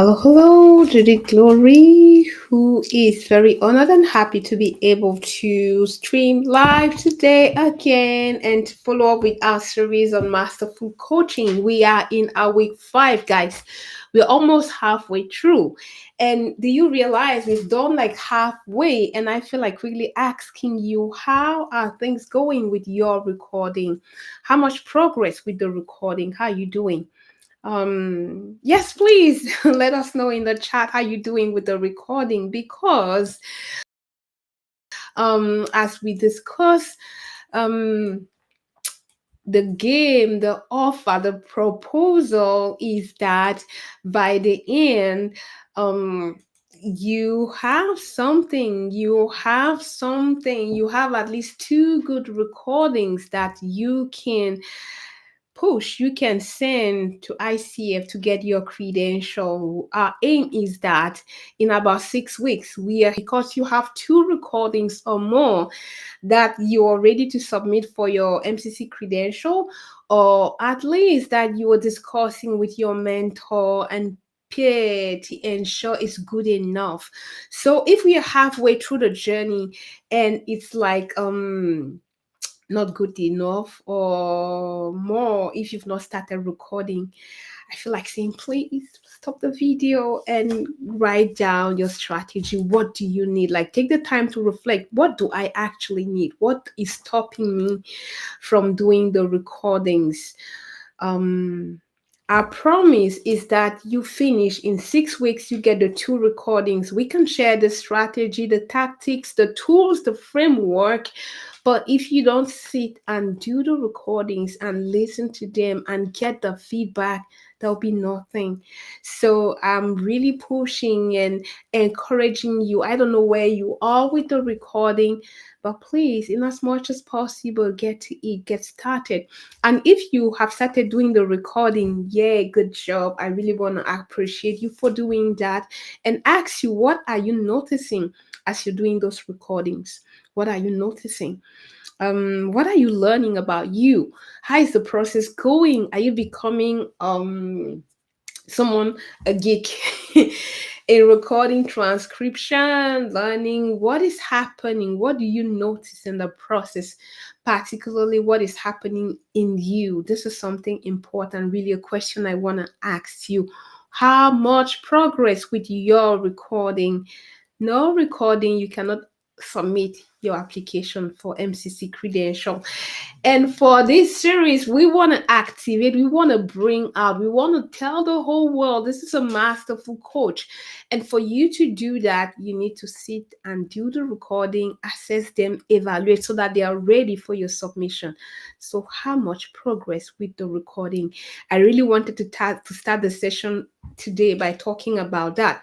Hello, Judith Glory, who is very honored and happy to be able to stream live today again and to follow up with our series on masterful coaching. We are in our week 5, guys. We're almost halfway through. And do you realize we've done like halfway? And I feel like really asking you, how are things going with your recording? How much progress with the recording? How are you doing? Yes, please let us know in the chat how you doing with the recording, because as we discuss um the game, the offer, the proposal is that by the end, you have at least two good recordings that you can push, you can send to ICF to get your credential. Our aim is that in about 6 weeks, we are, because you have two recordings or more, that you are ready to submit for your MCC credential, or at least that you are discussing with your mentor and peer to ensure it's good enough. So if we are halfway through the journey and it's like not good enough or more, if you've not started recording, I feel like saying, please stop the video and write down your strategy. What do you need? Like, take the time to reflect. What do I actually need? What is stopping me from doing the recordings? um our promise is that you finish in 6 weeks. You get the two recordings. We can share the strategy, the tactics, the tools, the framework. But if you don't sit and do the recordings and listen to them and get the feedback, there'll be nothing. So I'm really pushing and encouraging you. I don't know where you are with the recording, but please, in as much as possible, get to it, get started. And if you have started doing the recording, yeah, good job. I really want to appreciate you for doing that and ask you, what are you noticing as you're doing those recordings? What are you noticing? What are you learning about you? How is the process going? Are you becoming someone, a geek in recording, transcription, learning? What is happening? What do you notice in the process? Particularly, what is happening in you? This is something important, really a question I want to ask you. How much progress with your recording? No recording, you cannot submit your application for MCC credential. And for this series, we want to activate, we want to bring out, we want to tell the whole world this is a masterful coach. And for you to do that, you need to sit and do the recording, assess them, evaluate so that they are ready for your submission. So, how much progress with the recording? I really wanted to start the session today by talking about that,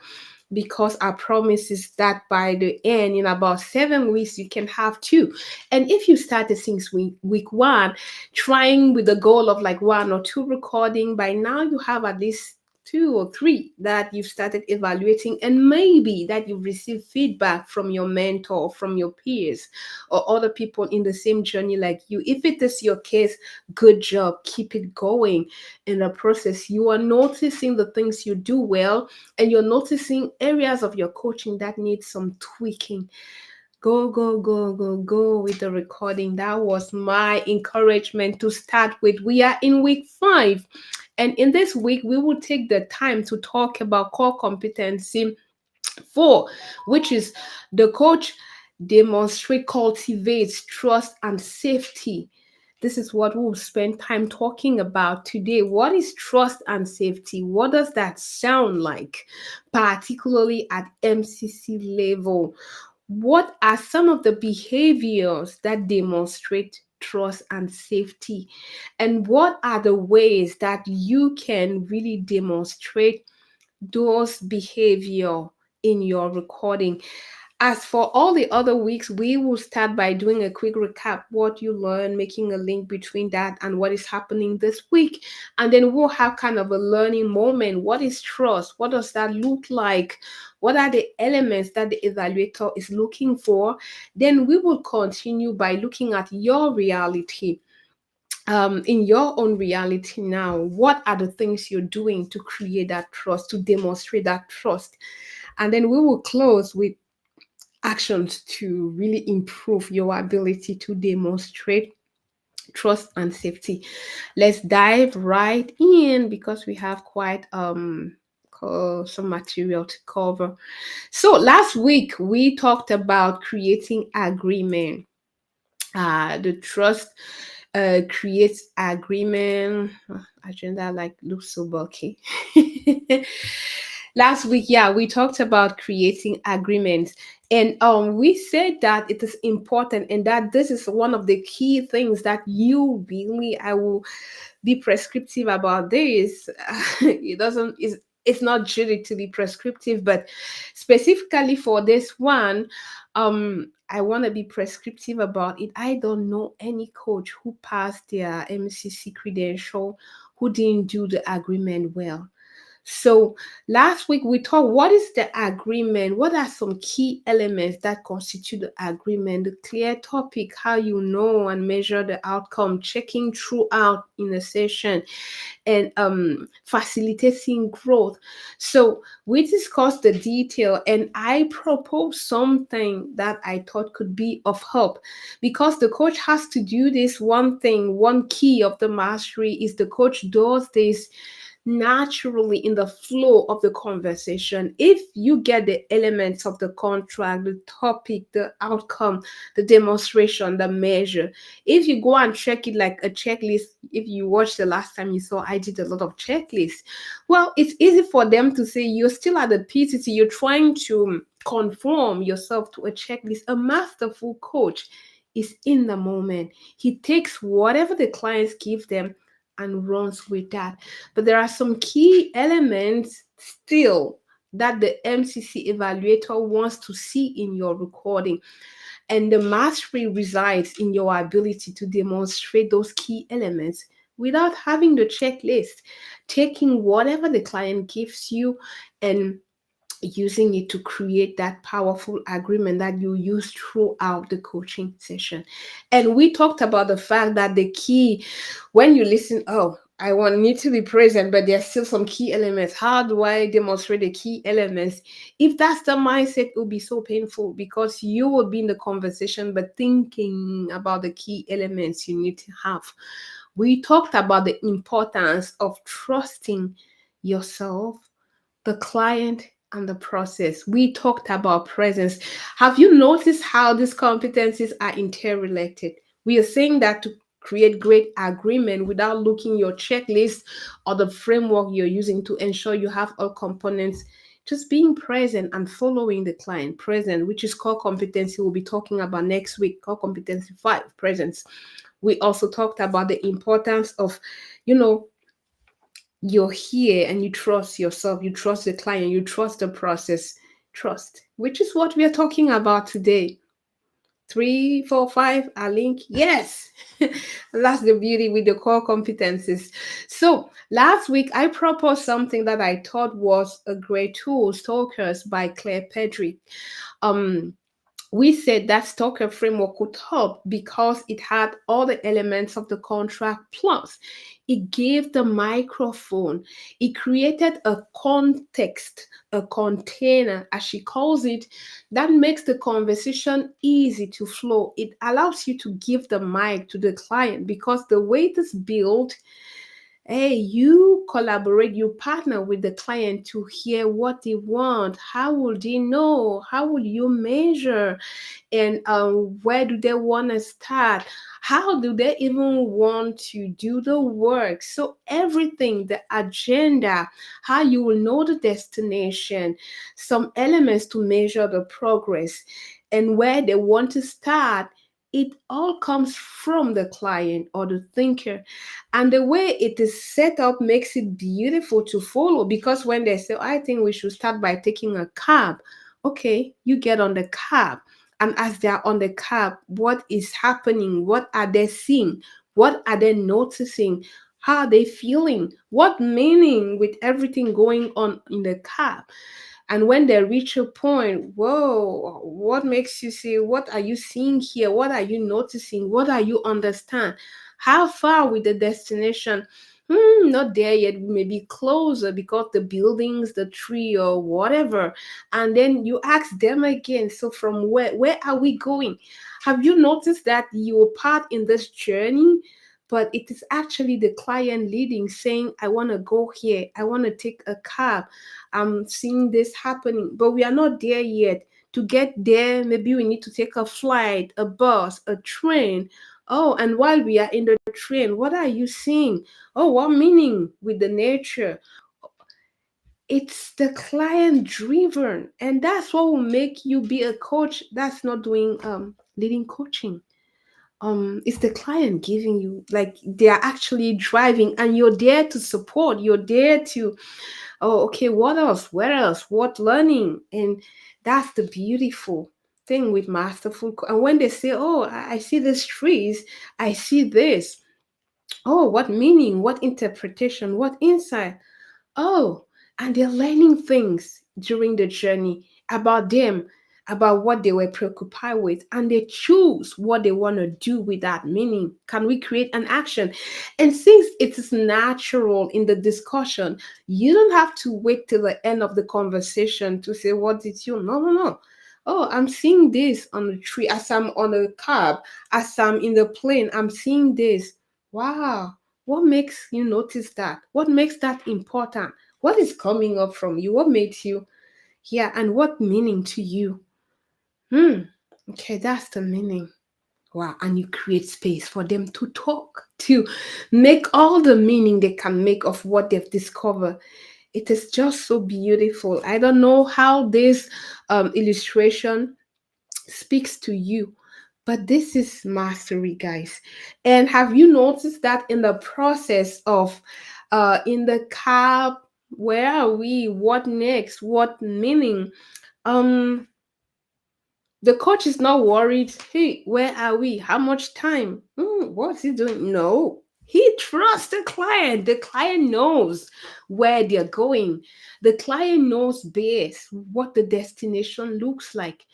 because our promise is that by the end, in about 7 weeks, you can have two. And if you started since week 1, trying with the goal of like 1 or 2 recording, by now you have at least 2 or 3 that you've started evaluating, and maybe that you've received feedback from your mentor, from your peers, or other people in the same journey like you. If it is your case, good job, keep it going. In the process, you are noticing the things you do well, and you're noticing areas of your coaching that need some tweaking. Go, go, go, go, go with the recording. That was my encouragement to start with. We are in week 5. And in this week, we will take the time to talk about core competency 4, which is the coach demonstrate, cultivates trust and safety. This is what we'll spend time talking about today. What is trust and safety? What does that sound like, particularly at MCC level? What are some of the behaviors that demonstrate trust and safety? And what are the ways that you can really demonstrate those behavior in your recording? As for all the other weeks, we will start by doing a quick recap, what you learned, making a link between that and what is happening this week. And then we'll have kind of a learning moment. What is trust? What does that look like? What are the elements that the evaluator is looking for? Then we will continue by looking at your reality. in your own reality now, what are the things you're doing to create that trust, to demonstrate that trust? And then we will close with actions to really improve your ability to demonstrate trust and safety. Let's dive right in because we have quite some material to cover. So last week we talked about creating agreement. The trust creates agreement. Agenda like looks so bulky. Last week, yeah, we talked about creating agreements, and we said that it is important, and that this is one of the key things that you really, I will be prescriptive about this. It doesn't is it's not jury to be prescriptive, but specifically for this one, I want to be prescriptive about it. I don't know any coach who passed their MCC credential who didn't do the agreement well. So last week we talked what is the agreement? What are some key elements that constitute the agreement? The clear topic, how you know and measure the outcome, checking throughout in a session, and facilitating growth. So we discussed the detail, and I proposed something that I thought could be of help, because the coach has to do this one thing. One key of the mastery is the coach does this naturally in the flow of the conversation. If you get the elements of the contract, the topic, the outcome, the demonstration, the measure, if you go and check it like a checklist, if you watched the last time you saw I did a lot of checklists, well, it's easy for them to say you're still at the PCT, you're trying to conform yourself to a checklist. A masterful coach is in the moment. He takes whatever the clients give them and runs with that. But there are some key elements still that the MCC evaluator wants to see in your recording. And the mastery resides in your ability to demonstrate those key elements without having the checklist, taking whatever the client gives you and using it to create that powerful agreement that you use throughout the coaching session. And we talked about the fact that the key, when you listen, oh, I want need to be present, but there's still some key elements. How do I demonstrate the key elements? If that's the mindset, it will be so painful because you will be in the conversation, but thinking about the key elements you need to have. We talked about the importance of trusting yourself, the client, and the process. We talked about presence. Have you noticed how these competencies are interrelated? We are saying that to create great agreement without looking your checklist or the framework you're using to ensure you have all components, just being present and following the client. Present, which is core competency, we'll be talking about next week. Core competency 5, presence. We also talked about the importance of, you know, you're here and you trust yourself, you trust the client, you trust the process. Trust, which is what we are talking about today. 3, 4, 5 are linked. Yes. That's the beauty with the core competencies. So last week I proposed something that I thought was a great tool, Stalkers by Claire Pedrick. um we said that Stalker framework could help because it had all the elements of the contract, plus it gave the microphone. It created a context, a container, as she calls it, that makes the conversation easy to flow. It allows you to give the mic to the client because the way it is built, hey, you collaborate, you partner with the client to hear what they want. How will they know? How will you measure? And where do they want to start? How do they even want to do the work? So everything, the agenda, how you will know the destination, some elements to measure the progress, and where they want to start, it all comes from the client or the thinker. And the way it is set up makes it beautiful to follow, because when they say, I think we should start by taking a cab, okay, you get on the cab. And as they're on the cab, what is happening? What are they seeing? What are they noticing? How are they feeling? What meaning with everything going on in the cab? And when they reach a point, whoa, what makes you say, what are you seeing here? What are you noticing? What are you understand? How far with the destination? Not there yet, maybe closer because the buildings, the tree, or whatever. And then you ask them again, so from where are we going? Have you noticed that you're part in this journey, but it is actually the client leading, saying, I want to go here, I want to take a cab, I'm seeing this happening, but we are not there yet. To get there, maybe we need to take a flight, a bus, a train. Oh, and while we are in the train, what are you seeing? Oh, what meaning with the nature? It's the client driven, and that's what will make you be a coach that's not doing leading coaching. It's the client giving you, like, they are actually driving, and you're there to support, you're there to, oh, okay, what else, where else, what learning. And that's the beautiful thing with masterful and when they say, oh, I see these trees, I see this, oh, what meaning, what interpretation, what insight. Oh, and they're learning things during the journey about them, about what they were preoccupied with, and they choose what they want to do with that meaning. Can we create an action? And since it is natural in the discussion, you don't have to wait till the end of the conversation to say, what did you? No, no, no. Oh, I'm seeing this on the tree as I'm on a cab, as I'm in the plane, I'm seeing this. Wow, what makes you notice that? What makes that important? What is coming up from you? What makes you, yeah, and what meaning to you? Hmm. Okay, that's the meaning. Wow, and you create space for them to talk, to make all the meaning they can make of what they've discovered. It is just so beautiful. I don't know how this illustration speaks to you, but this is mastery, guys. And have you noticed that in the process of in the cab, where are we, what next, what meaning, um the coach is not worried, hey, where are we, how much time, what's he doing? No, he trusts the client knows where they're going, the client knows best what the destination looks like,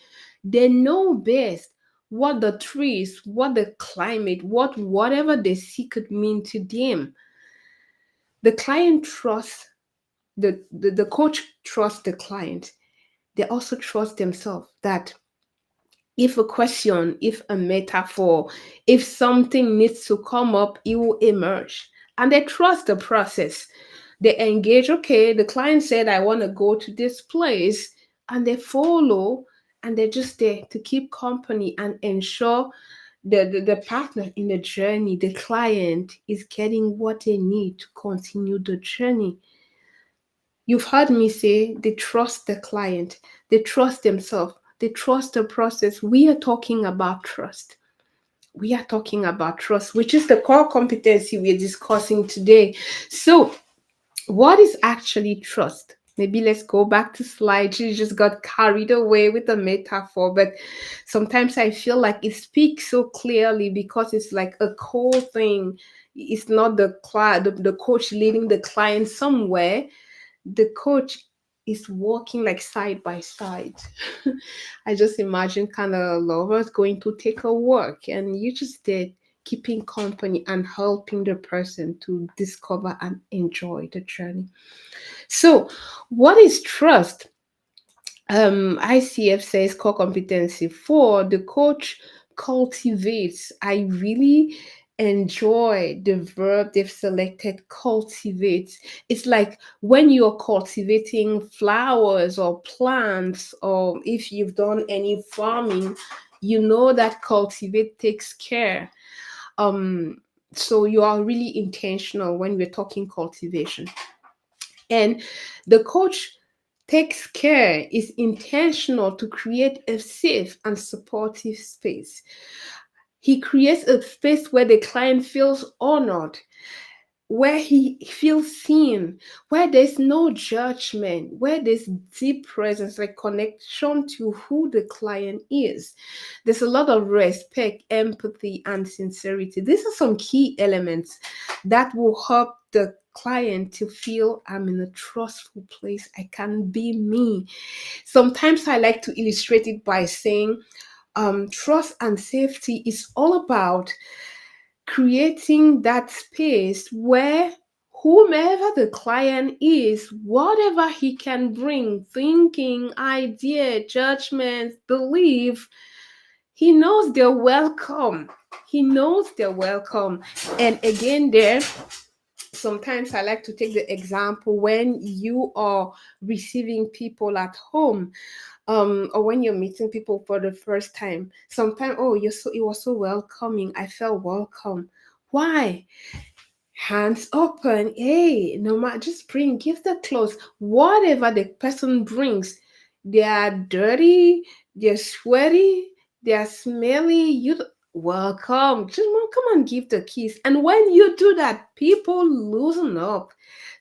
they know best what the trees, what the climate, whatever they see could mean to them. The client trusts the coach trusts the client. They also trust themselves that if a question, if a metaphor, if something needs to come up, it will emerge. And they trust the process. They engage, okay, the client said, I want to go to this place, and they follow, and they're just there to keep company and ensure the partner in the journey, the client, is getting what they need to continue the journey. You've heard me say they trust the client, they trust themselves, they trust the process. We are talking about trust. We are talking about trust, which is the core competency we're discussing today. So, what is actually trust? Maybe let's go back to slide. She just got carried away with the metaphor, but sometimes I feel like it speaks so clearly because it's like a core thing. It's not the client, the coach leading the client somewhere. The coach is walking like side by side. I just imagine kind of lovers going to take a walk, and you just did keeping company and helping the person to discover and enjoy the journey. So, what is trust? ICF says core competency for the coach cultivates. I really enjoy the verb they've selected, cultivates. It's like when you're cultivating flowers or plants, or if you've done any farming, you know that cultivate takes care. Um, so you are really intentional when we're talking cultivation. And the coach takes care, is intentional to create a safe and supportive space. He creates a space where the client feels honored, where he feels seen, where there's no judgment, where there's deep presence, like connection to who the client is. There's a lot of respect, empathy, and sincerity. These are some key elements that will help the client to feel I'm in a trustful place. I can be me. Sometimes I like to illustrate it by saying trust and safety is all about creating that space where whomever the client is, whatever he can bring, thinking, idea, judgment, belief, he knows they're welcome. He knows they're welcome. And again, there, sometimes I like to take the example when you are receiving people at home, or when you're meeting people for the first time. Sometimes, oh, it was so welcoming. I felt welcome. Why? Hands open. Hey, no matter, just give the clothes. Whatever the person brings, they are dirty, they're sweaty, they are smelly. Welcome. Just come and give the keys. And when you do that, people loosen up.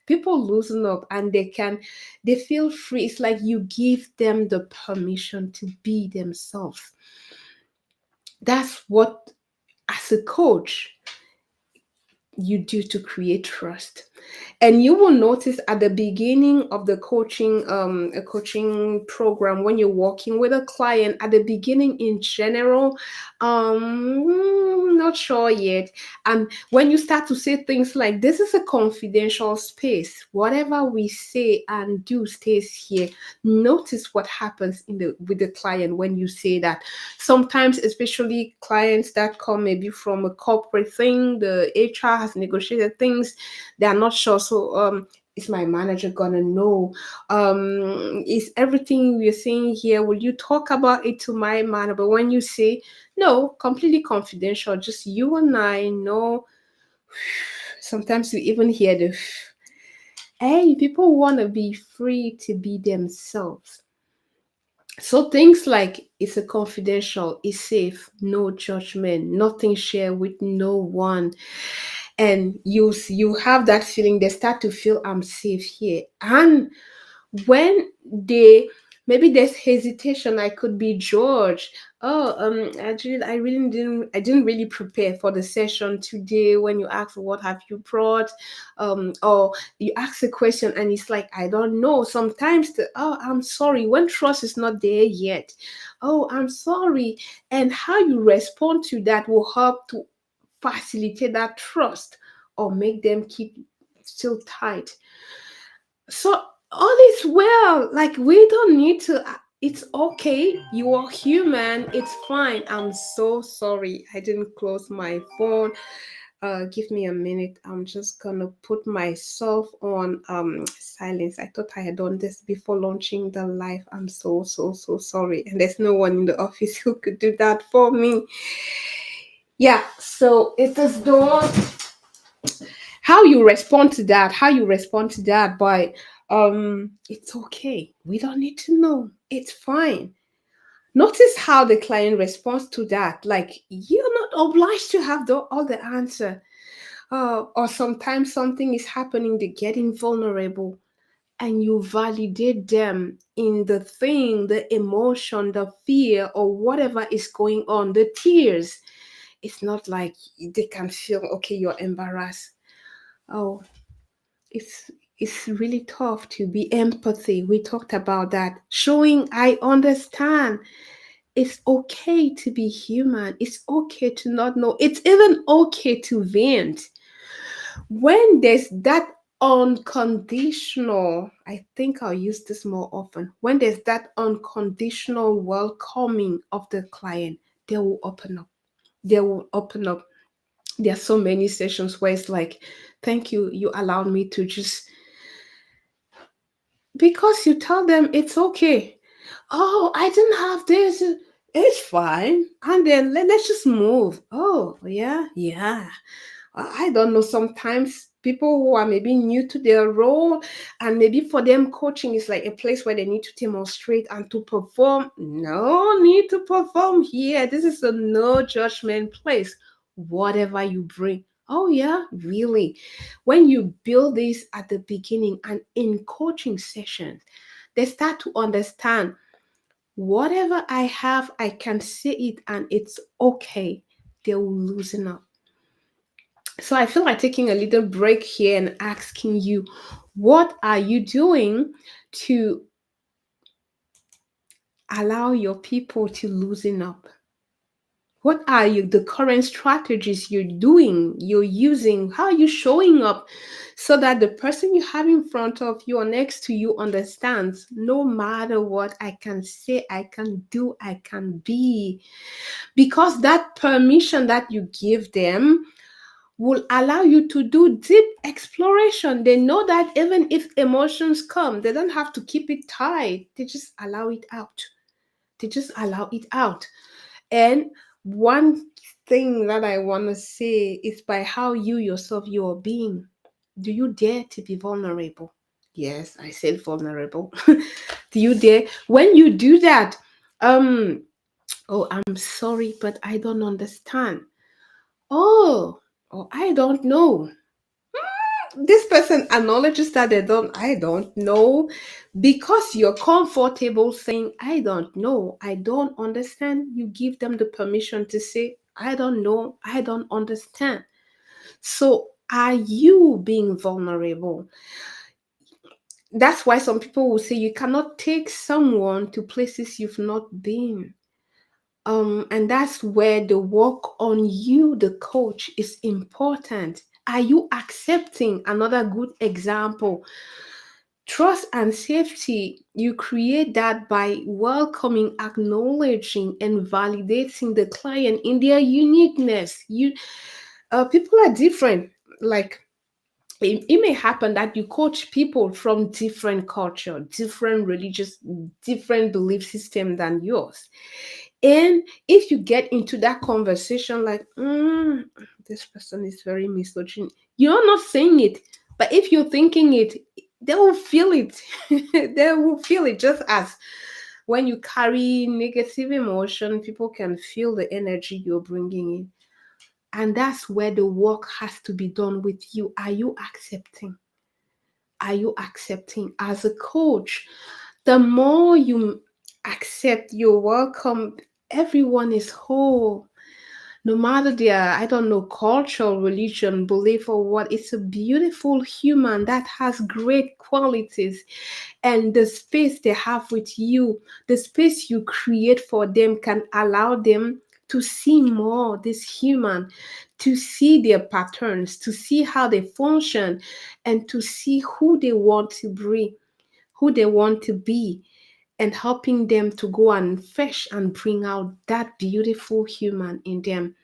People loosen up and they feel free. It's like you give them the permission to be themselves. That's what, as a coach, you do to create trust. And you will notice at the beginning of the coaching a coaching program, when you're working with a client, at the beginning in general, not sure yet, and when you start to say things like, this is a confidential space, whatever we say and do stays here, notice what happens with the client when you say that. Sometimes, especially clients that come maybe from a corporate thing, the HR has negotiated things, they are not sure. So is my manager gonna know? Is everything we're saying here, will you talk about it to my manager? But when you say no, completely confidential, just you and I know, sometimes you even hear the hey, people want to be free to be themselves. So things like, it's a confidential, it's safe, no judgment, nothing shared with no one. And you have that feeling, they start to feel I'm safe here. And when they, maybe there's hesitation, I could be George. Oh, actually, I didn't really prepare for the session today. When you ask what have you brought, or you ask a question and it's like, I don't know. Sometimes oh, I'm sorry, when trust is not there yet. Oh, I'm sorry. And how you respond to that will help to facilitate that trust or make them keep still tight. So all is well. Like, we don't need to. It's okay. You are human. It's fine. I'm so sorry. I didn't close my phone. Give me a minute. I'm just gonna put myself on silence. I thought I had done this before launching the live. I'm so sorry. And there's no one in the office who could do that for me. Yeah. So it is done. How you respond to that, by it's okay, we don't need to know, it's fine. Notice how the client responds to that, like, you're not obliged to have all the answer. Or sometimes something is happening, they're getting vulnerable, and you validate them in the thing, the emotion, the fear, or whatever is going on, the tears. It's not like they can feel, okay, you're embarrassed. Oh, it's it's really tough to be empathy. We talked about that. Showing I understand. It's okay to be human. It's okay to not know. It's even okay to vent. When there's that unconditional, I think I'll use this more often. When there's that unconditional welcoming of the client, they will open up. They will open up. There are so many sessions where it's like, thank you, you allowed me to just, because you tell them it's okay. Oh, I didn't have this. It's fine. And then let's just move. Oh, yeah, yeah. I don't know. Sometimes people who are maybe new to their role, and maybe for them, coaching is like a place where they need to demonstrate and to perform. No need to perform here. This is a no judgment place. Whatever you bring. Oh, yeah, really. When you build this at the beginning and in coaching sessions, they start to understand, whatever I have, I can say it and it's okay. They will loosen up. So I feel like taking a little break here and asking you, what are you doing to allow your people to loosen up? What are the current strategies you're doing, you're using? How are you showing up so that the person you have in front of you or next to you understands no matter what I can say, I can do, I can be? Because that permission that you give them will allow you to do deep exploration. They know that even if emotions come, they don't have to keep it tight, they just allow it out. They just allow it out. And one thing that I want to say is by how you yourself you are being. Do you dare to be vulnerable? Yes, I said vulnerable. Do you dare? When you do that, um, oh, I'm sorry, but I don't understand. Oh, oh, I don't know. This person acknowledges that I don't know, because you're comfortable saying I don't know, I don't understand. You give them the permission to say I don't know, I don't understand. So are you being vulnerable? That's why some people will say you cannot take someone to places you've not been. And that's where the work on you, the coach, is important. Are you accepting? Another good example, trust and safety, you create that by welcoming, acknowledging, and validating the client in their uniqueness. People are different. Like, it may happen that you coach people from different culture, different religious, different belief system than yours. And if you get into that conversation like, this person is very misogynist, you're not saying it, but if you're thinking it, they will feel it. They will feel it, just as when you carry negative emotion, people can feel the energy you're bringing in. And that's where the work has to be done with you. Are you accepting? Are you accepting as a coach? The more you accept, you're welcome. Everyone is whole, no matter their, I don't know, culture, religion, belief, or what. It's a beautiful human that has great qualities, and the space they have with you, the space you create for them, can allow them to see more this human, to see their patterns, to see how they function, and to see who they want to be, who they want to be, and helping them to go and fetch and bring out that beautiful human in them.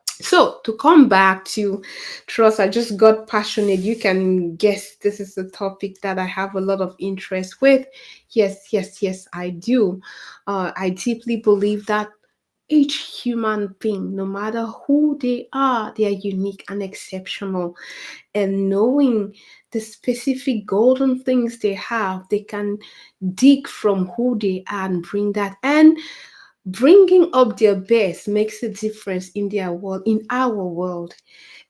So, to come back to trust, I just got passionate. You can guess this is a topic that I have a lot of interest with. Yes, yes, yes, I do. I deeply believe that each human being, no matter who they are unique and exceptional. And knowing the specific golden things they have, they can dig from who they are and bring that. And bringing up their best makes a difference in their world, in our world.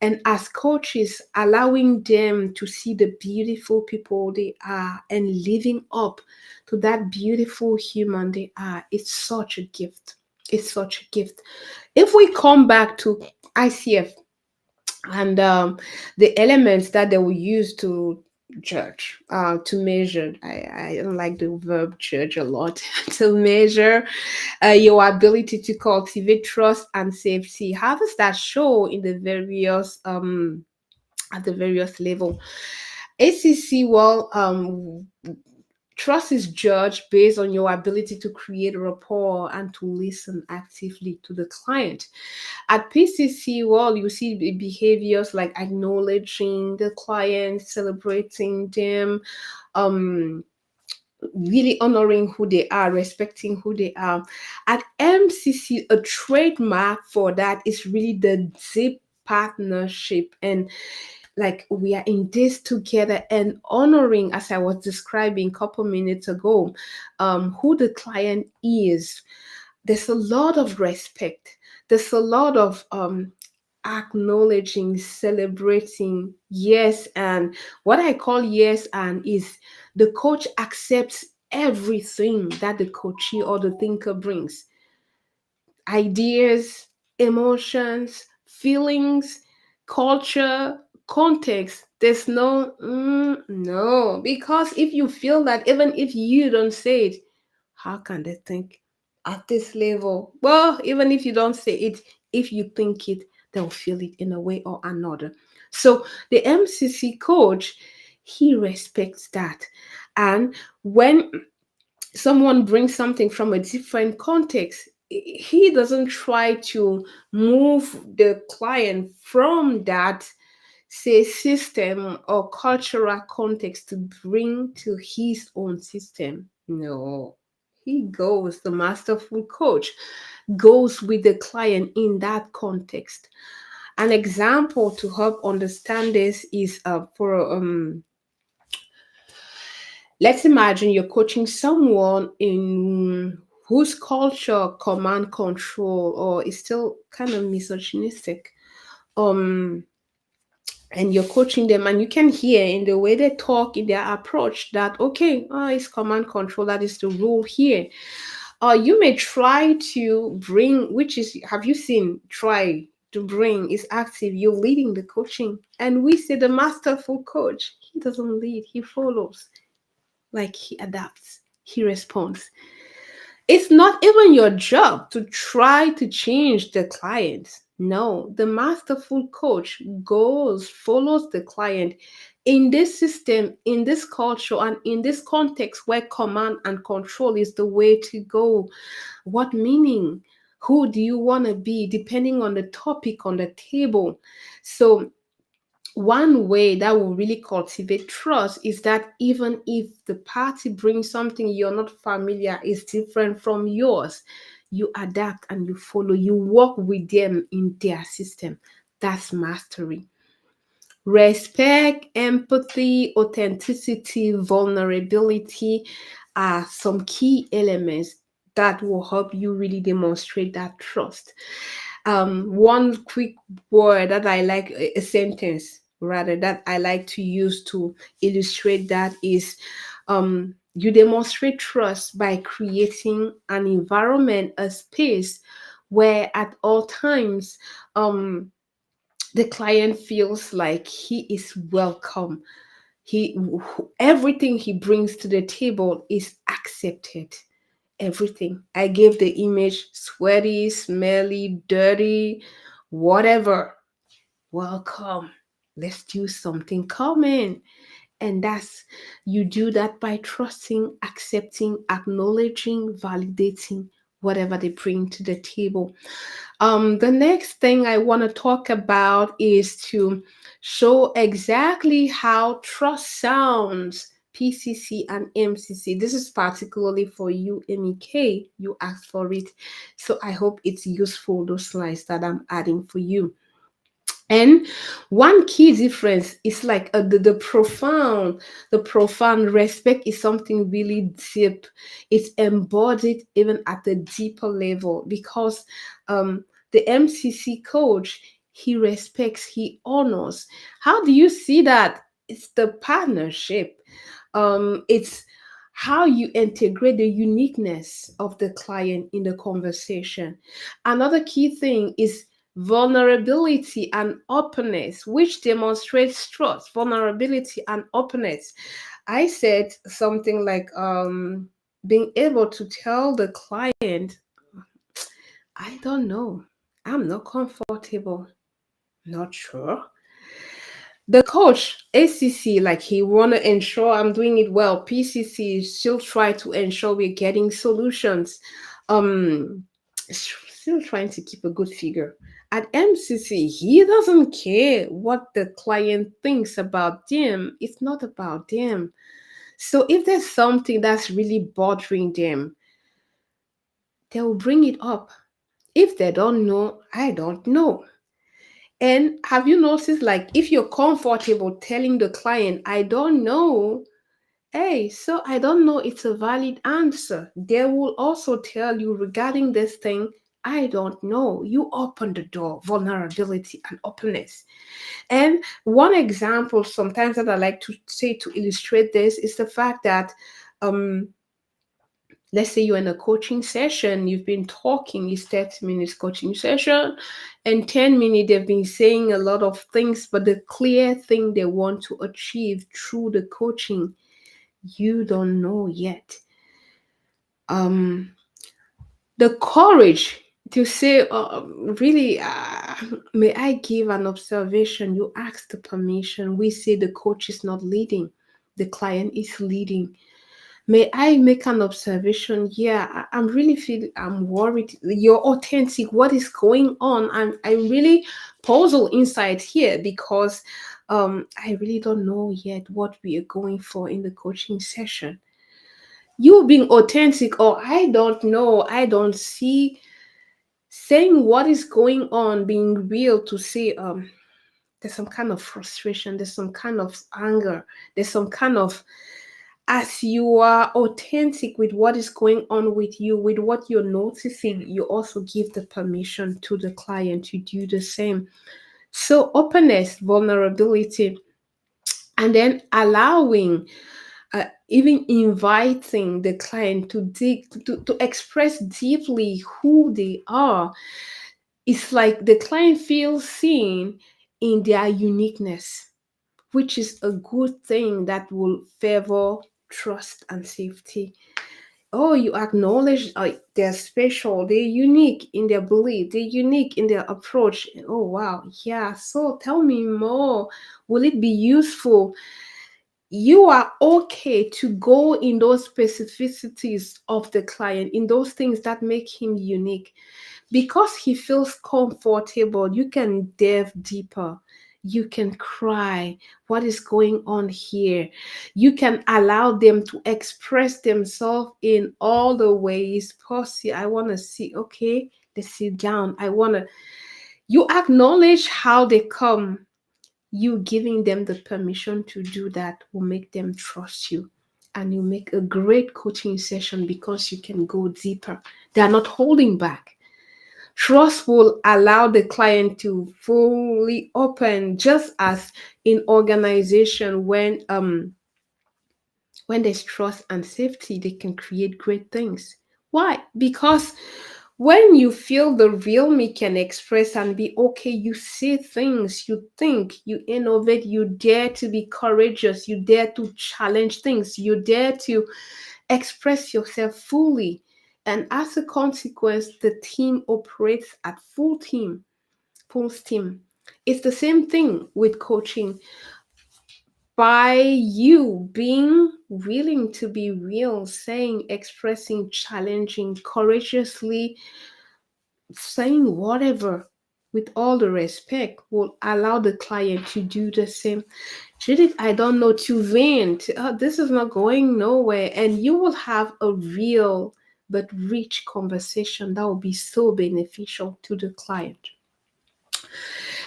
And as coaches, allowing them to see the beautiful people they are and living up to that beautiful human they are, it's such a gift. It's such a gift. If we come back to ICF and the elements that they will use to judge, to measure, I don't like the verb judge a lot, to measure your ability to cultivate trust and safety. How does that show in the various at the various level? ACC, well, trust is judged based on your ability to create rapport and to listen actively to the client. At PCC, well, you see behaviors like acknowledging the client, celebrating them, um, really honoring who they are, respecting who they are. At MCC, a trademark for that is really the deep partnership, and like we are in this together and honoring, as I was describing a couple minutes ago, who the client is. There's a lot of respect, there's a lot of acknowledging, celebrating. Yes, and what I call yes and is the coach accepts everything that the coachee or the thinker brings: ideas, emotions, feelings. culture, context. There's no, because if you feel that, even if you don't say it, how can they think at this level? Well, even if you don't say it, if you think it, they'll feel it in a way or another. So the MCC coach, he respects that. And when someone brings something from a different context, he doesn't try to move the client from that, say, system or cultural context to bring to his own system. No, he goes, the masterful coach goes with the client in that context. An example to help understand this is for let's imagine you're coaching someone in whose culture command control or is still kind of misogynistic. Um, and you're coaching them, and you can hear in the way they talk, in their approach, that okay, it's command control, that is the rule here. You may try to bring, which is, have you seen, try to bring is active, you're leading the coaching. And we say the masterful coach, he doesn't lead, he follows, like he adapts, he responds. It's not even your job to try to change the client. No, the masterful coach goes, follows the client in this system, in this culture, and in this context where command and control is the way to go. What meaning? Who do you want to be, depending on the topic on the table? So one way that will really cultivate trust is that even if the party brings something you're not familiar, is different from yours, you adapt and you follow, you work with them in their system. That's mastery. Respect, empathy, authenticity, vulnerability are some key elements that will help you really demonstrate that trust. One quick word that I like, a sentence rather, that I like to use to illustrate that is, you demonstrate trust by creating an environment, a space where at all times, the client feels like he is welcome. He, everything he brings to the table is accepted. Everything. I gave the image: sweaty, smelly, dirty, whatever. Welcome. Let's do something. Come in. And that's, you do that by trusting, accepting, acknowledging, validating whatever they bring to the table. The next thing I want to talk about is to show exactly how trust sounds, PCC and MCC. This is particularly for you, MEK. You asked for it. So I hope it's useful, those slides that I'm adding for you. And one key difference is like the profound respect is something really deep. It's embodied even at the deeper level, because the MCC coach, he respects, he honors. How do you see that? It's the partnership. It's how you integrate the uniqueness of the client in the conversation. Another key thing is vulnerability and openness, which demonstrates trust. Vulnerability and openness. I said something like, being able to tell the client, I don't know, I'm not comfortable, not sure. The coach, ACC, like, he want to ensure I'm doing it well. PCC still try to ensure we're getting solutions. Um, Still trying to keep a good figure. At MCC, he doesn't care what the client thinks about them. It's not about them. So if there's something that's really bothering them, they will bring it up. If they don't know, I don't know. And have you noticed, like, if you're comfortable telling the client, I don't know, hey, so I don't know, it's a valid answer. They will also tell you regarding this thing, I don't know. You open the door, vulnerability and openness. And one example sometimes that I like to say to illustrate this is the fact that, um, Let's say you're in a coaching session, you've been talking, it's 30 minutes coaching session, and 10 minutes they've been saying a lot of things, but the clear thing they want to achieve through the coaching, you don't know yet. The courage to say, really, may I give an observation? You ask the permission. We say the coach is not leading, the client is leading. May I make an observation? Yeah, I'm really feeling, I'm worried. You're authentic. What is going on? I'm really puzzled inside here because I really don't know yet what we are going for in the coaching session. You being authentic, or I don't know, I don't see, saying what is going on, being real to say, there's some kind of frustration, there's some kind of anger, there's some kind of, as you are authentic with what is going on with you, with what you're noticing, you also give the permission to the client to do the same. So openness, vulnerability, and then allowing, even inviting the client to dig, to express deeply who they are. It's like the client feels seen in their uniqueness, which is a good thing that will favor trust and safety. Oh, you acknowledge, they're special, they're unique in their belief, they're unique in their approach. Oh, wow. Yeah. So tell me more. Will it be useful? You are okay to go in those specificities of the client, in those things that make him unique, because he feels comfortable. You can delve deeper, you can cry, what is going on here? You can allow them to express themselves in all the ways possible. I want to see, okay, let's sit down. I want to, you acknowledge how they come. You giving them the permission to do that will make them trust you, and you make a great coaching session because you can go deeper. They are not holding back. Trust will allow the client to fully open, just as in organization, when there's trust and safety, they can create great things. Why? Because when you feel the real me can express and be okay, you say things, you think, you innovate, you dare to be courageous, you dare to challenge things, you dare to express yourself fully. And as a consequence, the team operates at full team, full steam. It's the same thing with coaching. By you being willing to be real, saying, expressing, challenging, courageously saying whatever with all the respect will allow the client to do the same. Judith, I don't know, to vent. This is not going nowhere. And you will have a real but rich conversation that will be so beneficial to the client.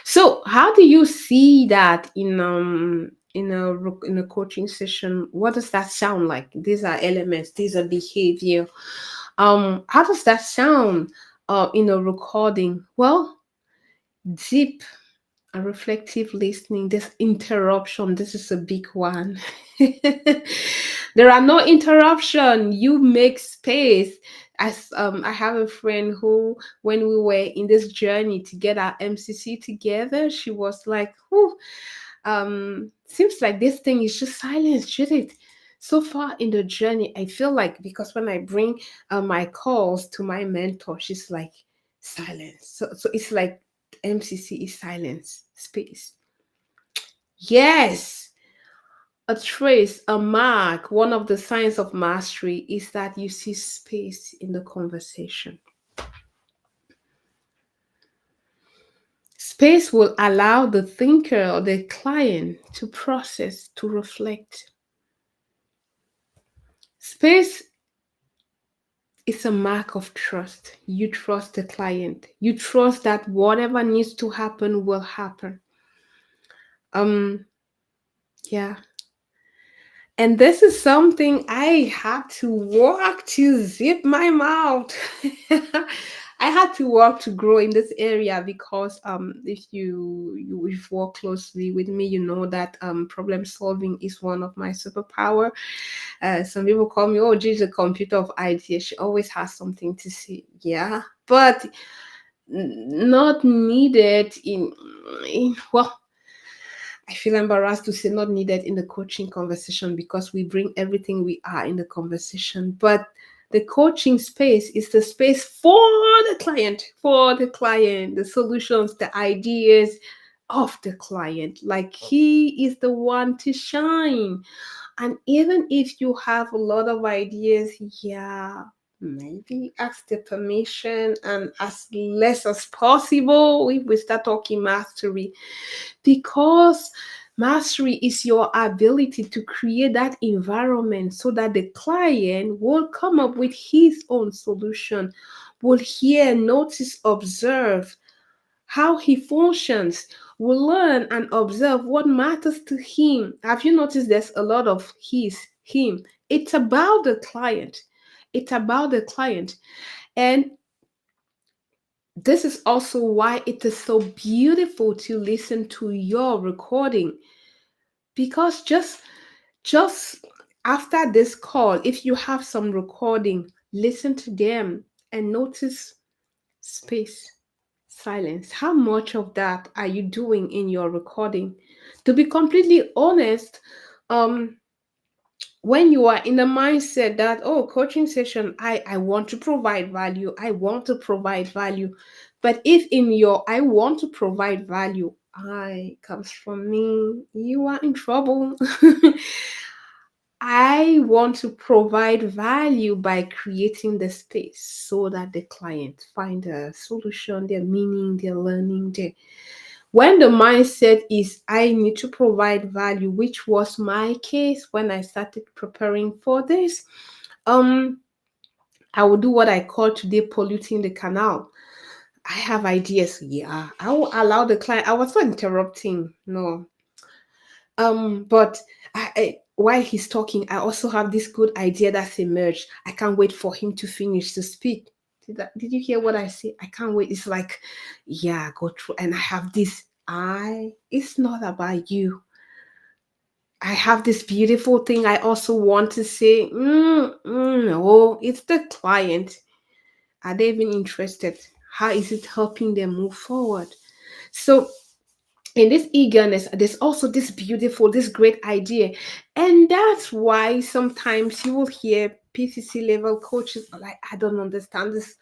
So, how do you see that in a coaching session? What does that sound like? These are elements. These are behavior. How does that sound in a recording? Well, deep and reflective listening. This interruption. This is a big one. There are no interruption. You make space. As I have a friend who, when we were in this journey to get our MCC together, she was like, "Whew, seems like this thing is just silence, Judith." So far in the journey, I feel like, because when I bring my calls to my mentor, she's like, silence. So it's like MCC is silence, space. Yes, a trace, a mark, one of the signs of mastery is that you see space in the conversation. Space will allow the thinker or the client to process, to reflect. Space is a mark of trust. You trust the client. You trust that whatever needs to happen will happen. Yeah. And this is something I had to work to zip my mouth. I had to work to grow in this area because if you've worked closely with me, you know that problem solving is one of my superpower. Some people call me, oh, she's a computer of ideas. She always has something to say. Yeah, but not needed in well, I feel embarrassed to say not needed in the coaching conversation because we bring everything we are in the conversation. But the coaching space is the space for the client, the solutions, the ideas of the client. Like he is the one to shine. And even if you have a lot of ideas, yeah, maybe ask the permission and as less as possible if we start talking mastery, because mastery is your ability to create that environment so that the client will come up with his own solution, will hear, notice, observe how he functions, will learn and observe what matters to him. Have you noticed there's a lot of him? It's about the client. It's about the client. And this is also why it is so beautiful to listen to your recording, because just after this call, if you have some recording, listen to them and notice space, silence. How much of that are you doing in your recording? To be completely honest, um when you are in the mindset that, oh, coaching session, I want to provide value, I want to provide value, but if in your I want to provide value I comes from me, you are in trouble. I want to provide value by creating the space so that the client find a solution, their meaning, their learning, their when the mindset is I need to provide value, which was my case when I started preparing for this, um, I will do what I call today polluting the canal. I have ideas. Yeah, I will allow the client. I was not interrupting. No, but while he's talking, I also have this good idea that's emerged. I can't wait for him to finish to speak. Did you hear what I say? I can't wait. It's like, yeah, go through. And I have this. It's not about you. I have this beautiful thing I also want to say. No, it's the client. Are they even interested? How is it helping them move forward? So in this eagerness, there's also this beautiful, this great idea. And that's why sometimes you will hear PCC level coaches are like, I don't understand this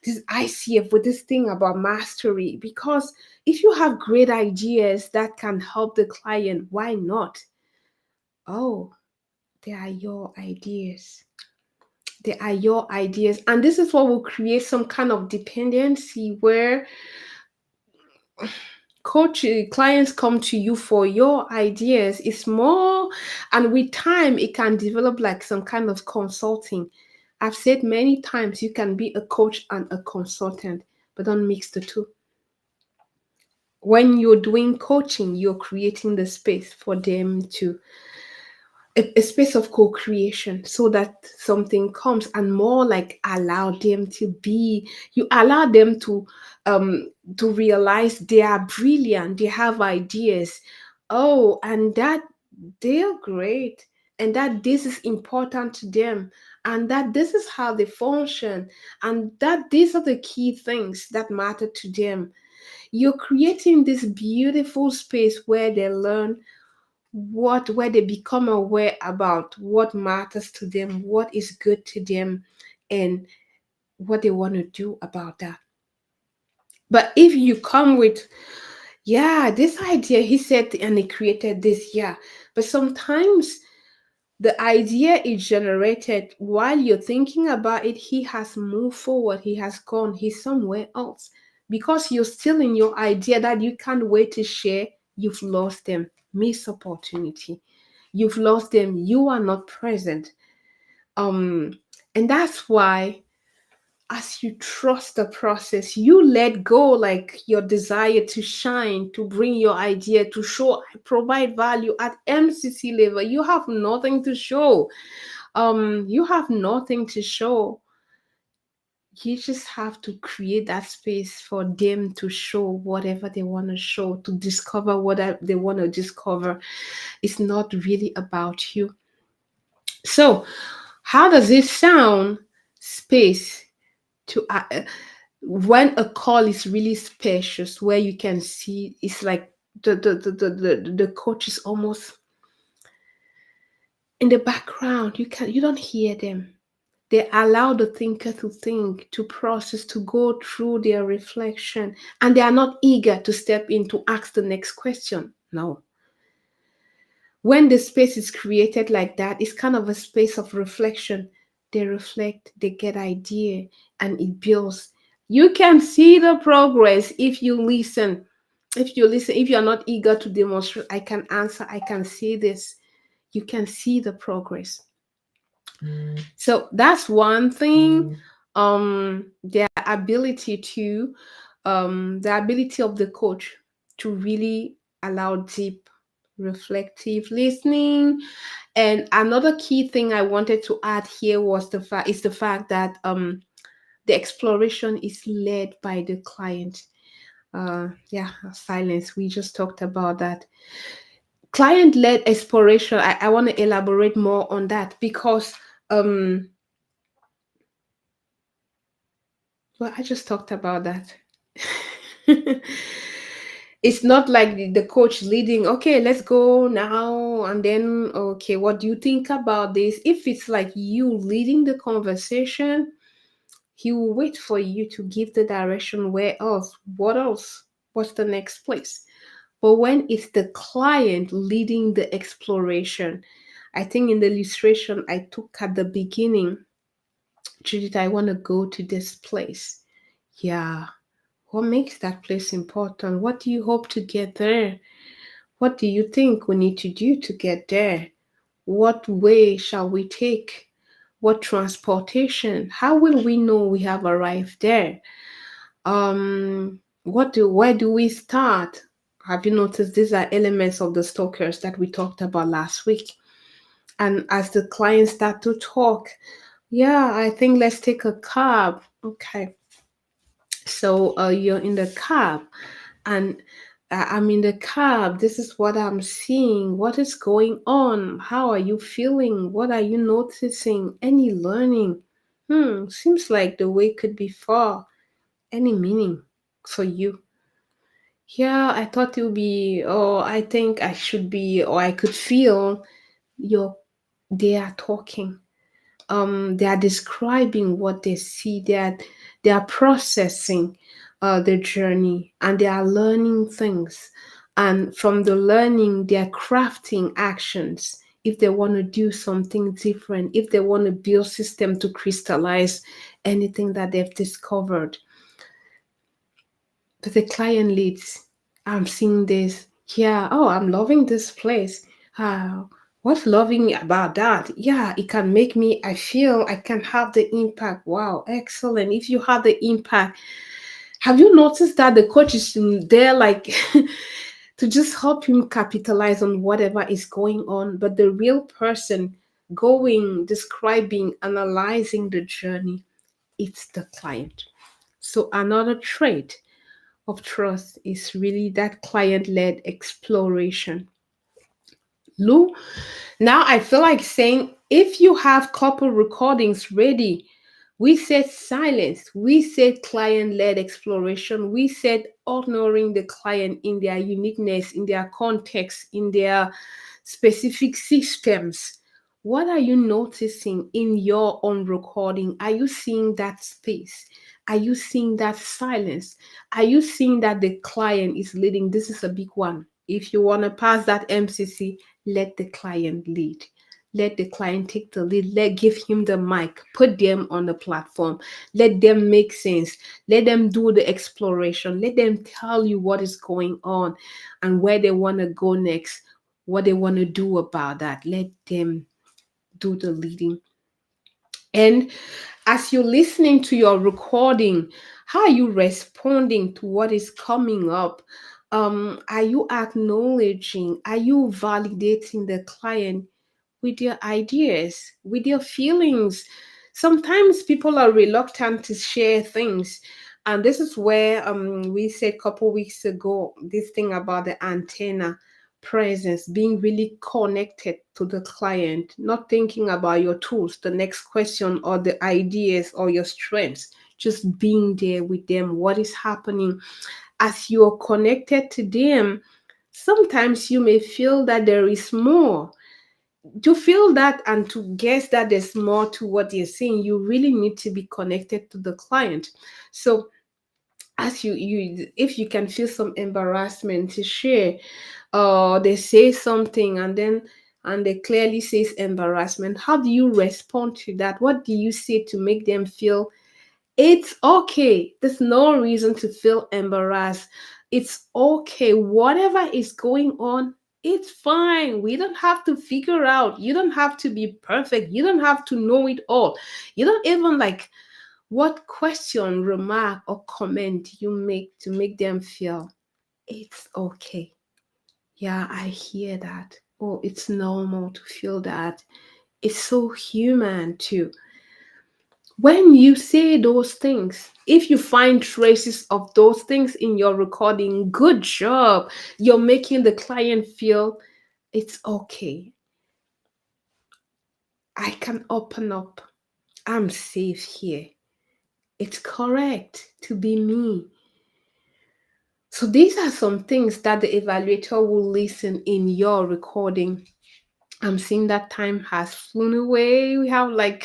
ICF with this thing about mastery. Because if you have great ideas that can help the client, why not? Oh, they are your ideas. They are your ideas. And this is what will create some kind of dependency where coach clients come to you for your ideas. It's more, and with time it can develop like some kind of consulting. I've said many times you can be a coach and a consultant, but don't mix the two. When you're doing coaching, you're creating the space for them to a space of co-creation so that something comes, and more like allow them to be, you allow them to realize they are brilliant, they have ideas, oh, and that they're great, and that this is important to them, and that this is how they function, and that these are the key things that matter to them. You're creating this beautiful space where they learn where they become aware about what matters to them, what is good to them, and what they want to do about that. But if you come with, yeah, this idea, he said, and he created this, yeah, but sometimes the idea is generated while you're thinking about it, he has moved forward, he has gone, he's somewhere else. Because you're still in your idea that you can't wait to share, you've lost them. Missed opportunity. You've lost them. You are not present. Um, and that's why as you trust the process, you let go like your desire to shine, to bring your idea, to show, provide value at MCC level. You have nothing to show. You have nothing to show. You just have to create that space for them to show whatever they want to show, to discover what they want to discover. It's not really about you. So, how does it sound? Space to when a call is really spacious, where you can see it's like the coach is almost in the background. You don't hear them. They allow the thinker to think, to process, to go through their reflection, and they are not eager to step in to ask the next question. No. When the space is created like that, it's kind of a space of reflection. They reflect, they get idea, and it builds. You can see the progress if you listen. If you're not eager to demonstrate, I can answer, I can see this. You can see the progress. So that's one thing. Their ability to the ability of the coach to really allow deep reflective listening. And another key thing I wanted to add here was the fact that the exploration is led by the client. Yeah, silence, we just talked about that. Client led exploration, I want to elaborate more on that because um well, I just talked about that. It's not like the coach leading, okay, let's go now, and then, okay, what do you think about this? If it's like you leading the conversation, he will wait for you to give the direction. Where else? What else? What's the next place? But when it's the client leading the exploration, I think in the illustration I took at the beginning, Judith, I want to go to this place. Yeah. What makes that place important? What do you hope to get there? What do you think we need to do to get there? What way shall we take? What transportation? How will we know we have arrived there? Where do we start? Have you noticed these are elements of the stalkers that we talked about last week? And as the clients start to talk, yeah, I think let's take a cab. Okay. So you're in the cab, and I'm in the cab. This is what I'm seeing. What is going on? How are you feeling? What are you noticing? Any learning? Seems like the way could be far. Any meaning for you? Yeah, I thought it would be, or I think I should be, or I could feel your, they are talking. They are describing what they see. They are processing the journey, and they are learning things, and from the learning they are crafting actions if they want to do something different, if they want to build system to crystallize anything that they've discovered. But the client leads, I'm seeing this. Yeah, oh, I'm loving this place. What's loving about that? Yeah, it can make me, I feel I can have the impact. Wow, excellent. If you have the impact, have you noticed that the coach is there like to just help him capitalize on whatever is going on? But the real person going, describing, analyzing the journey, it's the client. So another trait of trust is really that client led exploration. Lou, now I feel like saying if you have couple recordings ready, we said silence, we said client led exploration, we said honoring the client in their uniqueness, in their context, in their specific systems. What are you noticing in your own recording? Are you seeing that space? Are you seeing that silence? Are you seeing that the client is leading? This is a big one. If you want to pass that MCC, let the client lead. Let the client take the lead. Give him the mic. Put them on the platform. Let them make sense. Let them do the exploration. Let them tell you what is going on and where they want to go next, what they want to do about that. Let them do the leading. And as you're listening to your recording, how are you responding to what is coming up? Are you acknowledging? Are you validating the client with your ideas, with your feelings? Sometimes people are reluctant to share things. And this is where we said a couple weeks ago this thing about the antenna presence, being really connected to the client, not thinking about your tools, the next question, or the ideas or your strengths, just being there with them. What is happening as you're connected to them? Sometimes you may feel that there is more. To feel that and to guess that there's more to what you're saying, you really need to be connected to the client. So as you if you can feel some embarrassment to share, or they say something and they clearly says embarrassment, how do you respond to that? What do you say to make them feel it's okay? There's no reason to feel embarrassed. It's okay. Whatever is going on, it's fine. We don't have to figure out. You don't have to be perfect. You don't have to know it all. You don't even like what question, remark, or comment you make to make them feel it's okay. Yeah, I hear that. Oh, it's normal to feel that. It's so human too. When you say those things, if you find traces of those things in your recording, good job. You're making the client feel it's okay. I can open up. I'm safe here. It's correct to be me. So these are some things that the evaluator will listen in your recording. I'm seeing that time has flown away. We have like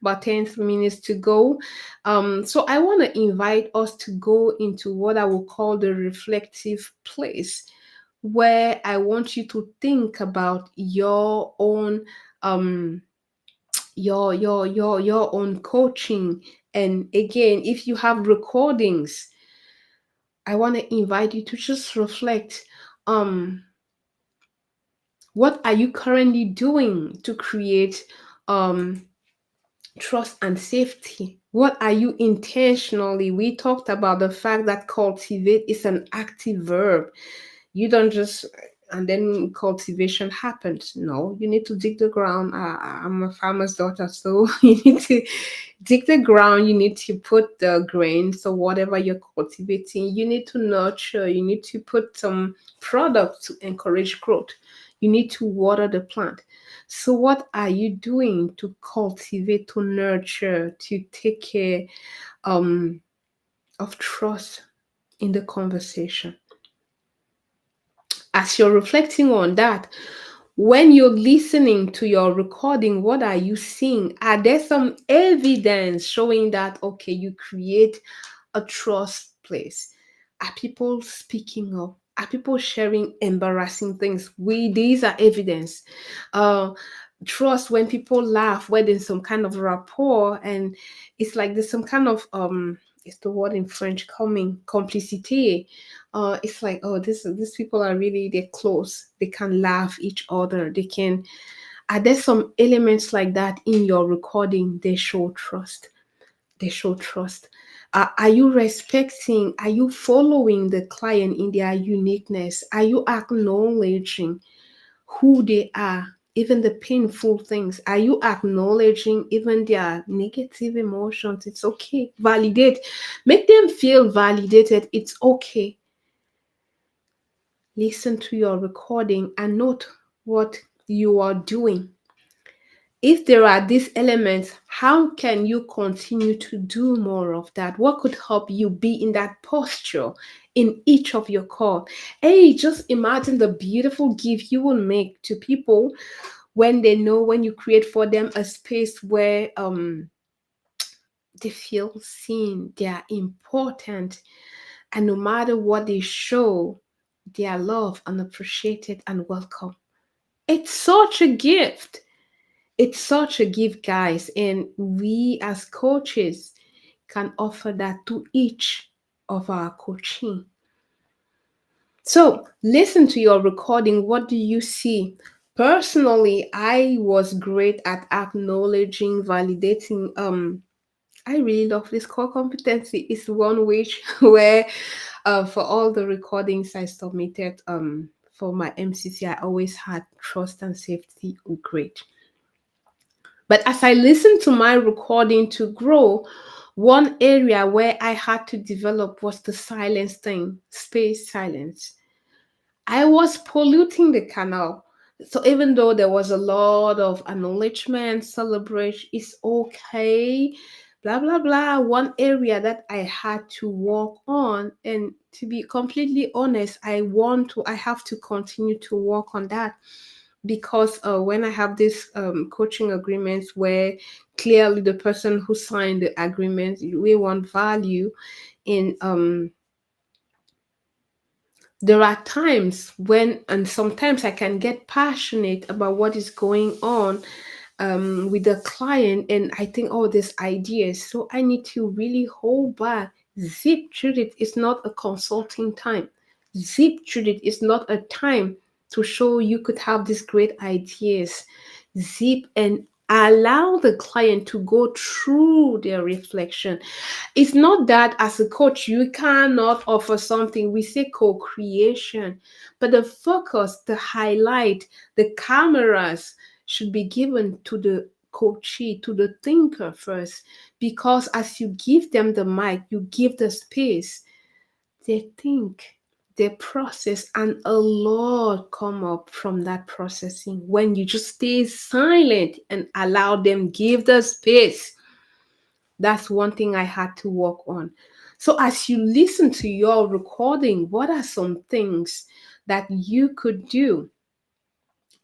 about 10 minutes to go. So I want to invite us to go into what I will call the reflective place, where I want you to think about your own your own coaching. And again, if you have recordings, I want to invite you to just reflect. What are you currently doing to create um trust and safety? What are you intentionally? We talked about the fact that cultivate is an active verb. You don't just and then cultivation happens. No, you need to dig the ground. I'm a farmer's daughter, so you need to dig the ground. You need to put the grain. So whatever you're cultivating, you need to nurture. You need to put some product to encourage growth. You need to water the plant. So what are you doing to cultivate, to nurture, to take care um, of trust in the conversation? As you're reflecting on that, when you're listening to your recording, what are you seeing? Are there some evidence showing that, okay, you create a trust place? Are people speaking up? Are people sharing embarrassing things? These are evidence. Uh, Trust when people laugh, when there's some kind of rapport, and it's like there's some kind of it's the word in French coming complicité. It's like, oh, these people are really, they're close. They can laugh each other. They can. Are there some elements like that in your recording? They show trust. They show trust. Are you respecting? Are you following the client in their uniqueness? Are you acknowledging who they are, even the painful things? Are you acknowledging even their negative emotions? It's okay. Validate. Make them feel validated. It's okay. Listen to your recording and note what you are doing. If there are these elements, how can you continue to do more of that? What could help you be in that posture in each of your call? Hey, just imagine the beautiful gift you will make to people when they know, when you create for them a space where they feel seen, they are important, and no matter what they show, they are loved and appreciated and welcome. It's such a gift. It's such a gift, guys, and we as coaches can offer that to each of our coaching. So listen to your recording. What do you see? Personally, I was great at acknowledging, validating. I really love this core competency. It's one which where for all the recordings I submitted for my MCC, I always had trust and safety great. But as I listened to my recording to grow, one area where I had to develop was the silence thing, space silence. I was polluting the canal. So even though there was a lot of acknowledgement, celebration, it's okay, blah blah blah. One area that I had to work on, and to be completely honest, I have to continue to work on that, because when I have this coaching agreements where clearly the person who signed the agreement, we want value in there are times when, and sometimes I can get passionate about what is going on with the client, and I think, oh, this idea, so I need to really hold back. Zip, Judith, is not a consulting time. Zip, Judith, is not a time to show you could have these great ideas. Zip and allow the client to go through their reflection. It's not that as a coach you cannot offer something. We say co-creation, but the focus, the highlight, the cameras should be given to the coachee, to the thinker first, because as you give them the mic, you give the space, they think, they process, and a lot come up from that processing when you just stay silent and allow them give the space. That's one thing I had to work on. So, as you listen to your recording, what are some things that you could do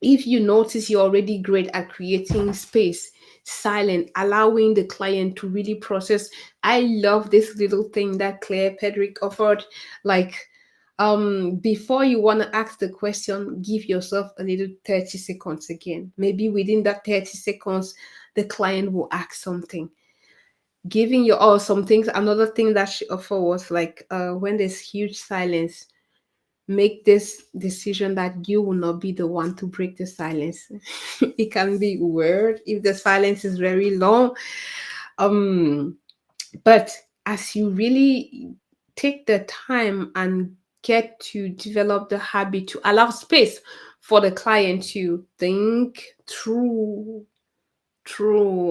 if you notice you're already great at creating space, silent, allowing the client to really process? I love this little thing that Claire Pedrick offered. Like, before you want to ask the question, give yourself a little 30 seconds again. Maybe within that 30 seconds, the client will ask something, giving you all some things. Another thing that she offered was like, when there's huge silence, make this decision that you will not be the one to break the silence. It can be weird if the silence is very long, um but as you really take the time and get to develop the habit to allow space for the client to think through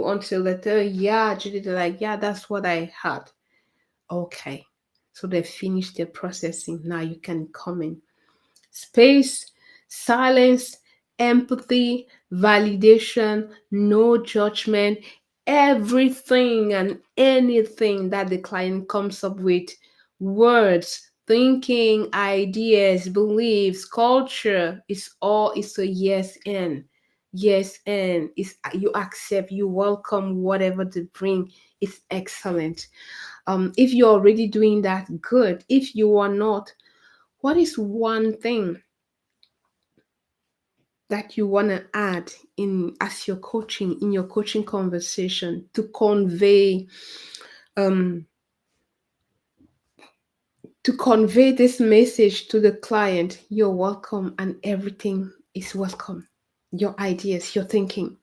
until they tell, yeah, Judy, they're like, yeah, that's what I had. Okay. So they finished their processing. Now you can come in. Space, silence, empathy, validation, no judgment, everything and anything that the client comes up with, words, thinking, ideas, beliefs, culture, is a yes and. Yes, and is you accept, you welcome whatever they bring. It's excellent. If you're already doing that, good. If you are not, what is one thing that you want to add in as you're coaching, in your coaching conversation, to um convey this message to the client? You're welcome, and everything is welcome. Your ideas, your thinking,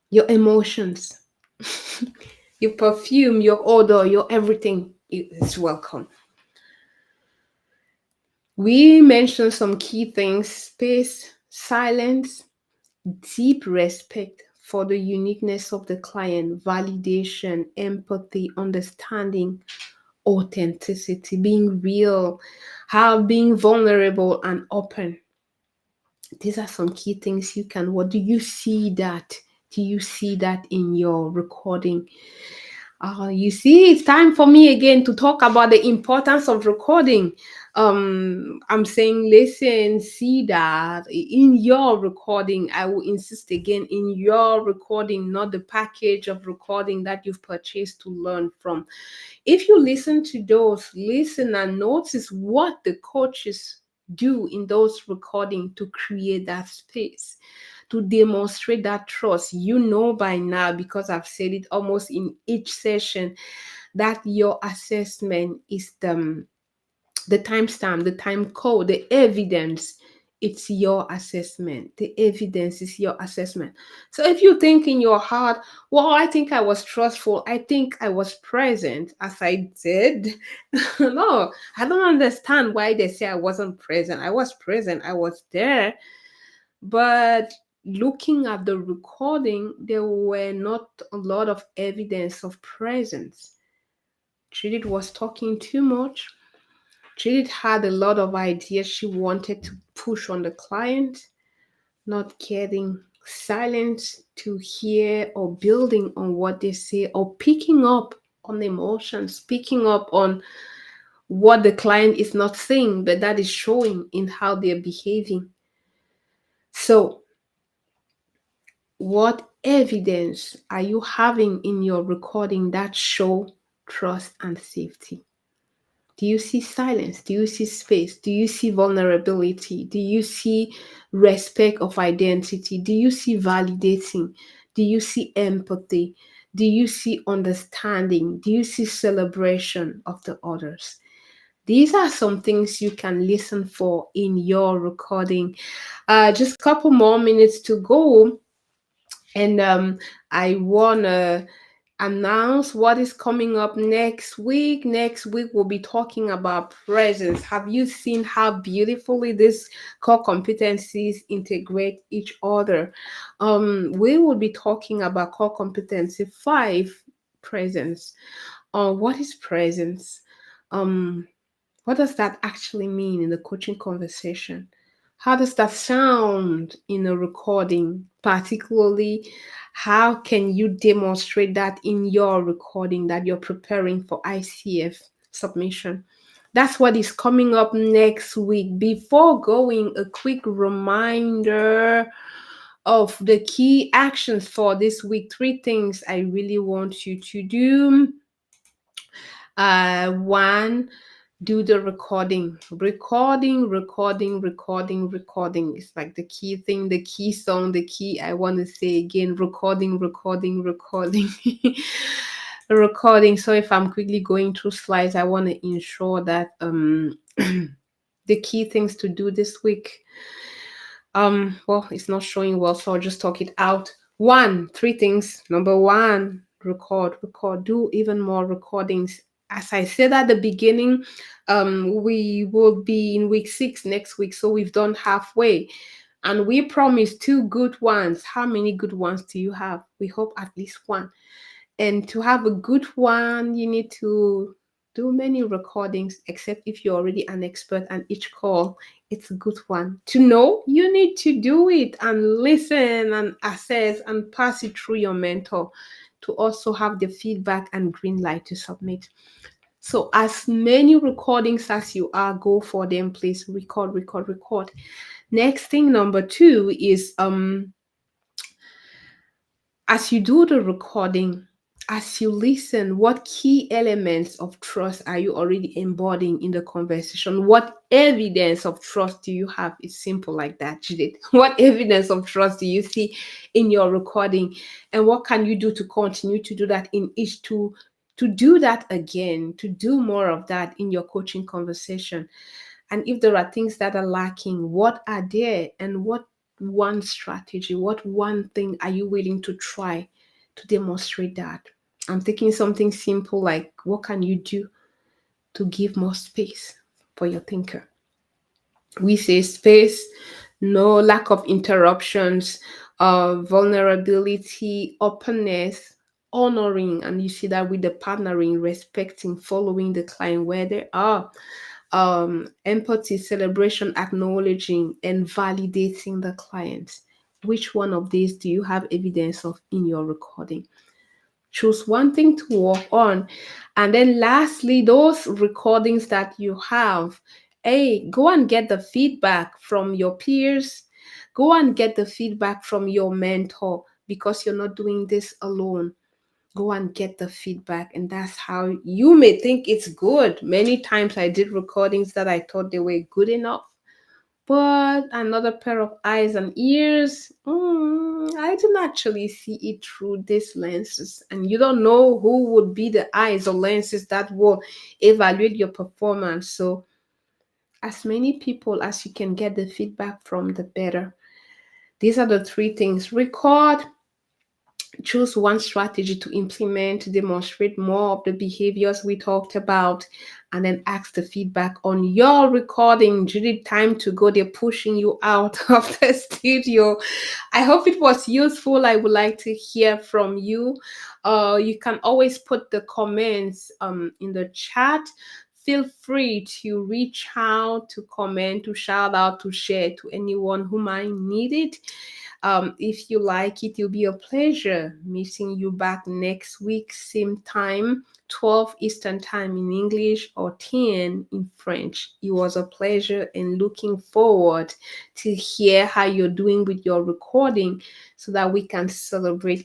your emotions, your perfume, your odor, your everything is welcome. We mentioned some key things: space, silence, deep respect for the uniqueness of the client, validation, empathy, understanding, authenticity, being real, how being vulnerable and open. These are some key things you can. What do you see that? Do you see that in your recording? You see, it's time for me again to talk about the importance of recording. I'm saying, listen, see that in your recording. I will insist again, in your recording, not the package of recording that you've purchased to learn from. If you listen to those, listen and notice what the coaches do in those recordings to create that space, to demonstrate that trust. You know by now, because I've said it almost in each session, that your assessment is the timestamp, the time code, the evidence. It's your assessment. The evidence is your assessment. So if you think in your heart, well, I think I was trustful, I think I was present, as I did. No, I don't understand why they say I wasn't present. I was present, I was there. But looking at the recording, there were not a lot of evidence of presence. Judith was talking too much. Judith had a lot of ideas she wanted to push on the client, not getting silence to hear or building on what they say, or picking up on emotions, picking up on what the client is not saying, but that is showing in how they're behaving. So, what evidence are you having in your recording that show trust and safety? Do you see silence? Do you see space? Do you see vulnerability? Do you see respect of identity? Do you see validating? Do you see empathy? Do you see understanding? Do you see celebration of the others? These are some things you can listen for in your recording. Just a couple more minutes to go, and I want to announce what is coming up next week. Next week, we'll be talking about presence. Have you seen how beautifully these core competencies integrate each other? We will be talking about core competency 5, presence. What is presence? Um, what does that actually mean in the coaching conversation? How does that sound in a recording? Particularly, how can you demonstrate that in your recording that you're preparing for ICF submission? That's what is coming up next week. Before going, a quick reminder of the key actions for this week. 3 things I really want you to do. One, do the recording. Recording. It's like the key thing, the key song, the key, I want to say again, recording. Recording. So if I'm quickly going through slides, I want to ensure that the key things to do this week. Well, it's not showing well, so I'll just talk it out. 3 things. Number 1, record, do even more recordings. As I said at the beginning, we will be in week 6 next week, so we've done halfway, and we promised 2 good ones. How many good ones do you have? We hope at least 1. And to have a good one, you need to do many recordings, except if you're already an expert and each call, it's a good one. To know, you need to do it and listen and assess and pass it through your mentor to also have the feedback and green light to submit. So as many recordings as you are, go for them, please. Record. Next thing, number 2, is as you do the recording, as you listen, what key elements of trust are you already embodying in the conversation? What evidence of trust do you have? It's simple like that, Judith. What evidence of trust do you see in your recording? And what can you do to continue to do that in each to do that again, to do more of that in your coaching conversation? And if there are things that are lacking, what are there? And what one strategy, what one thing are you willing to try to demonstrate that? I'm thinking something simple like, what can you do to give more space for your thinker? We say space, no lack of interruptions, vulnerability, openness, honoring, and you see that with the partnering, respecting, following the client where they are, empathy, celebration, acknowledging, and validating the client. Which one of these do you have evidence of in your recording? Choose one thing to work on. And then lastly, those recordings that you have, hey, go and get the feedback from your peers. Go and get the feedback from your mentor, because you're not doing this alone. Go and get the feedback, and that's how you may think it's good. Many times I did recordings that I thought they were good enough, but another pair of eyes and ears, I didn't actually see it through these lenses. And you don't know who would be the eyes or lenses that will evaluate your performance. So as many people as you can get the feedback from, the better. These are the 3 things: record, choose one strategy to implement to demonstrate more of the behaviors we talked about, and then ask the feedback on your recording. Judy, time to go. They're pushing you out of the studio. I hope it was useful. I would like to hear from you. You can always put the comments in the chat. Feel free to reach out, to comment, to shout out, to share to anyone who might need it. If you like it, it'll be a pleasure meeting you back next week, same time, 12 Eastern Time in English or 10 in French. It was a pleasure and looking forward to hear how you're doing with your recording so that we can celebrate